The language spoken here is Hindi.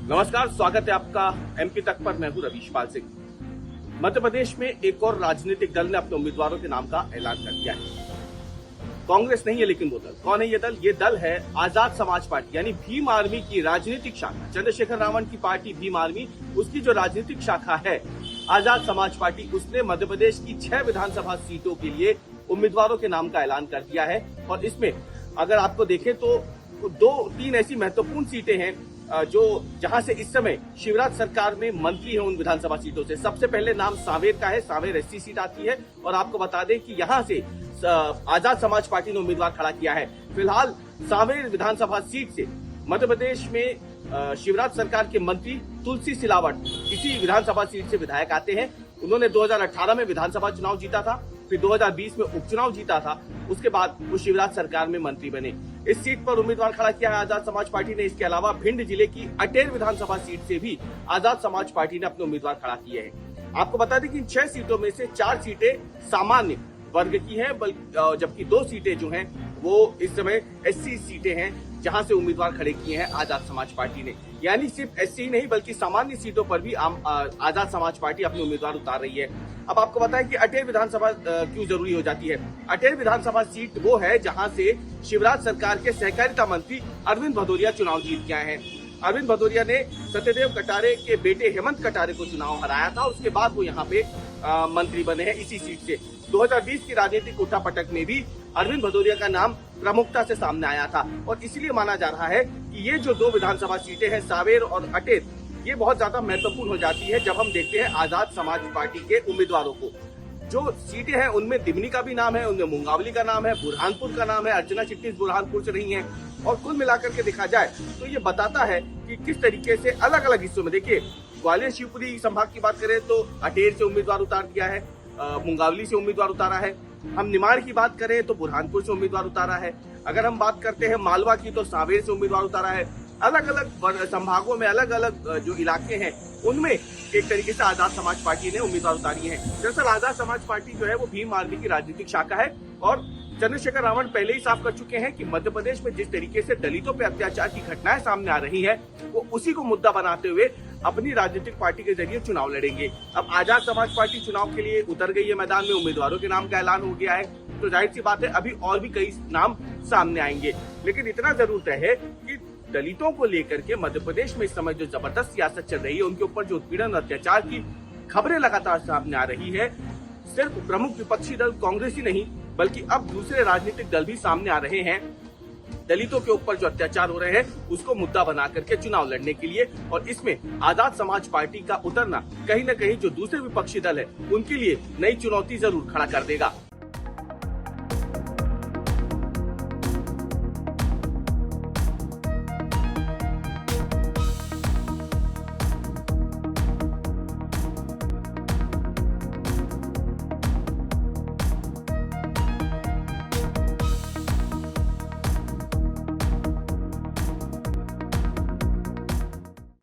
नमस्कार, स्वागत है आपका एमपी तक पर। मैं हूं रवीशपाल सिंह। मध्य प्रदेश में एक और राजनीतिक दल ने अपने उम्मीदवारों के नाम का ऐलान कर दिया है। कांग्रेस नहीं है, लेकिन वो दल कौन है? ये दल है आजाद समाज पार्टी, यानी भीम आर्मी की राजनीतिक शाखा। चंद्रशेखर रावण की पार्टी भीम आर्मी, उसकी जो राजनीतिक शाखा है आजाद समाज पार्टी, उसने मध्य प्रदेश की 6 विधानसभा सीटों के लिए उम्मीदवारों के नाम का ऐलान कर दिया है। और इसमें अगर आपको देखें तो 2-3 ऐसी महत्वपूर्ण सीटें हैं जो जहां से इस समय शिवराज सरकार में मंत्री है। उन विधानसभा सीटों से सबसे पहले नाम सांवेर का है। सांवेर एससी सीट आती है और आपको बता दें कि यहां से आजाद समाज पार्टी ने उम्मीदवार खड़ा किया है। फिलहाल सांवेर विधानसभा सीट से मध्य प्रदेश में शिवराज सरकार के मंत्री तुलसी सिलावट इसी विधानसभा सीट से विधायक आते हैं। उन्होंने 2018 में विधानसभा चुनाव जीता था, फिर 2020 में उपचुनाव जीता था, उसके बाद वो शिवराज सरकार में मंत्री बने। इस सीट पर उम्मीदवार खड़ा किया है आजाद समाज पार्टी ने। इसके अलावा भिंड जिले की अटेर विधानसभा सीट से भी आजाद समाज पार्टी ने अपने उम्मीदवार खड़ा किए हैं। आपको बता दें कि इन 6 सीटों में से 4 सीटें सामान्य वर्ग की हैं, जबकि 2 सीटें जो हैं वो इस समय एससी सीटें हैं, जहां से उम्मीदवार खड़े किए हैं आजाद समाज पार्टी ने। यानी सिर्फ एससी नहीं बल्कि सामान्य सीटों पर भी आजाद समाज पार्टी अपने उम्मीदवार उतार रही है। अब आपको बताएं कि अटेर विधानसभा क्यों जरूरी हो जाती है। अटेर विधानसभा सीट वो है जहां से शिवराज सरकार के सहकारिता मंत्री अरविंद भदौरिया चुनाव जीत के आए हैं। अरविंद भदौरिया ने सत्यदेव कटारे के बेटे हेमंत कटारे को चुनाव हराया था, उसके बाद वो यहाँ पे मंत्री बने हैं इसी सीट से। 2020 की राजनीतिक उठापटक में भी अरविंद भदौरिया का नाम प्रमुखता से सामने आया था और इसलिए माना जा रहा है कि ये जो 2 विधानसभा सीटें हैं सांवेर और अटेर, ये बहुत ज्यादा महत्वपूर्ण हो जाती है जब हम देखते हैं आजाद समाज पार्टी के उम्मीदवारों को। जो सीटें हैं उनमें दिमनी का भी नाम है, उनमें मुंगावली का नाम है, बुरहानपुर का नाम है। अर्चना चिटनीस बुरहानपुर से रही हैं और कुल मिलाकर के देखा जाए तो ये बताता है कि किस तरीके से अलग अलग हिस्सों में, देखिए ग्वालियर शिवपुरी संभाग की बात करें तो अटेर से उम्मीदवार उतार दिया है, मुंगावली से उम्मीदवार उतारा है। हम निमाड़ की बात करें तो बुरहानपुर से उम्मीदवार उतारा है। अगर हम बात करते हैं मालवा की तो सांवेर से उम्मीदवार उतारा है। अलग अलग संभागों में अलग अलग जो इलाके हैं उनमें एक तरीके से आजाद समाज पार्टी ने उम्मीदवार उतारी हैं। दरअसल आजाद समाज पार्टी जो है वो भीम आर्मी की राजनीतिक शाखा है और चंद्रशेखर रावण पहले ही साफ कर चुके हैं कि मध्य प्रदेश में जिस तरीके से दलितों पर अत्याचार की घटनाएं सामने आ रही है वो उसी को मुद्दा बनाते हुए अपनी राजनीतिक पार्टी के जरिए चुनाव लड़ेंगे। अब आजाद समाज पार्टी चुनाव के लिए उतर गई है मैदान में, उम्मीदवारों के नाम का ऐलान हो गया है, तो जाहिर सी बात है अभी और भी कई नाम सामने आएंगे। लेकिन इतना जरूर तय है कि दलितों को लेकर के मध्य प्रदेश में इस समय जो जबरदस्त सियासत चल रही है, उनके ऊपर जो उत्पीड़न और अत्याचार की खबरें लगातार सामने आ रही है, सिर्फ प्रमुख विपक्षी दल कांग्रेस ही नहीं बल्कि अब दूसरे राजनीतिक दल भी सामने आ रहे हैं दलितों के ऊपर जो अत्याचार हो रहे हैं उसको मुद्दा बना करके चुनाव लड़ने के लिए। और इसमें आजाद समाज पार्टी का उतरना कहीं न कहीं जो दूसरे विपक्षी दल है उनके लिए नई चुनौती जरूर खड़ा कर देगा।